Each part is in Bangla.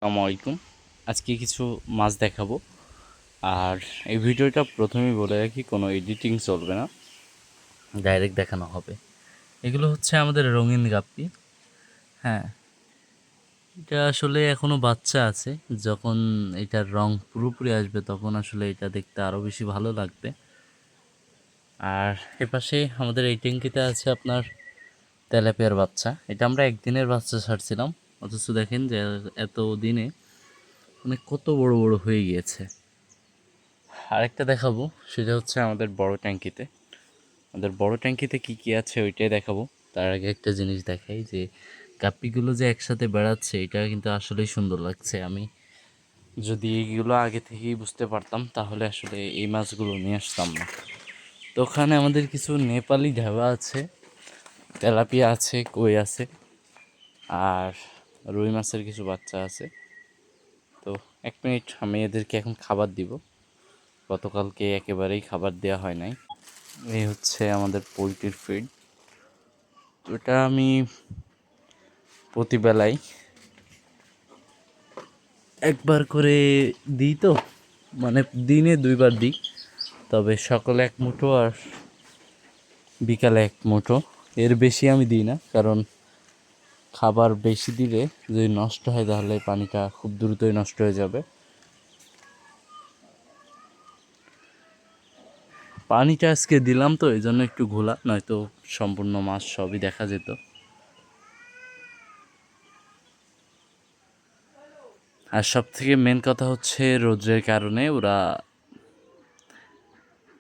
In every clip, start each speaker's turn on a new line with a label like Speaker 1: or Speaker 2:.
Speaker 1: আসসালামু আলাইকুম। আজকে কিছু মাছ দেখাবো। আর এই ভিডিওটা প্রথমেই বলে রাখি, কোনো এডিটিং চলবে না, ডাইরেক্ট দেখানো হবে। এগুলো হচ্ছে আমাদের রঙিন গাপ্পি। হ্যাঁ, এটা আসলে এখনও বাচ্চা আছে। যখন এটার রং পুরোপুরি আসবে তখন আসলে এটা দেখতে আরও বেশি ভালো লাগবে। আর এপাশে আমাদের এই ট্যাঙ্কিতে আছে আপনার তেলাপিয়ার বাচ্চা। এটা আমরা একদিনের বাচ্চা ছাড়ছিলাম, অথচ দেখেন যে এত দিনে মানে কত বড় বড় হয়ে গিয়েছে। আরেকটা দেখাবো, সেটা হচ্ছে আমাদের বড় ট্যাঙ্কিতে। আমাদের বড় ট্যাঙ্কিতে কী কী আছে ওইটাই দেখাবো। তার আগে একটা জিনিস দেখাই, যে গাপ্পিগুলো যে একসাথে বেড়াচ্ছে এটা কিন্তু আসলেই সুন্দর লাগছে। আমি যদি এইগুলো আগে থেকেই বুঝতে পারতাম তাহলে আসলে এই মাছগুলো নিয়ে আসতাম না। তো ওখানে আমাদের কিছু নেপালি ঢেবা আছে, তেলাপিয়া আছে, কই আছে, আর রুই মাছের কিছু বাচ্চা আছে। তো 1 মিনিট, আমি এদেরকে এখন খাবার দিব। গতকালকে একেবারেই খাবার দেওয়া হয় নাই। এই হচ্ছে আমাদের পোলট্রির ফিড। ওটা আমি প্রতিবেলায় একবার করে দিই, তো মানে দিনে 2বার দিই, তবে সকালে 1 মুঠো আর বিকালে 1 মুঠো। এর বেশি আমি দিই না, কারণ খাবার বেশি দিলে যদি নষ্ট হয় তাহলে পানিটা খুব দ্রুতই নষ্ট হয়ে যাবে। পানিটা আজকে দিলাম তো এই জন্য একটু ঘোলা, নয়তো সম্পূর্ণ মাছ সবই দেখা যেত। আর সব থেকে মেন কথা হচ্ছে রোদ্রের কারণে ওরা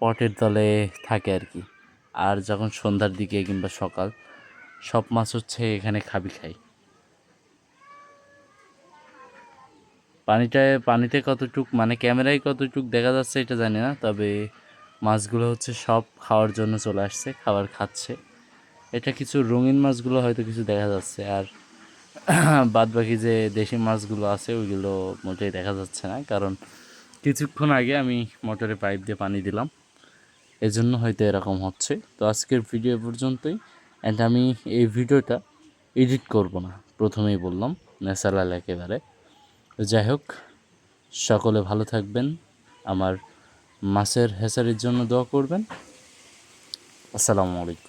Speaker 1: পটের তলে থাকে আর কি। আর যখন সন্ধ্যার দিকে কিংবা সকাল, সব মাছ হচ্ছে এখানে খাই। পানিতে কতটুক মানে ক্যামেরায় কতটুক দেখা যাচ্ছে এটা জানি না, তবে মাছগুলো হচ্ছে সব খাওয়ার জন্য চলে আসছে, খাবার খাচ্ছে। এটা কিছু রঙিন মাছগুলো হয়তো কিছু দেখা যাচ্ছে, আর বাদ বাকি যে দেশি মাছগুলো আছে ওইগুলো মোটেই দেখা যাচ্ছে না, কারণ কিছুক্ষণ আগে আমি মোটরে পাইপ দিয়ে পানি দিলাম, এজন্য হয়তো এরকম হচ্ছে। তো আজকের ভিডিও পর্যন্তই। অ্যান্ড আমি এই ভিডিওটা এডিট করব না, প্রথমেই বললাম, ন্যাচারাল একেবারে। যাই হোক, সকলে ভালো থাকবেন, আমার মাছের হ্যাচারির জন্য দোয়া করবেন। আসসালামু আলাইকুম।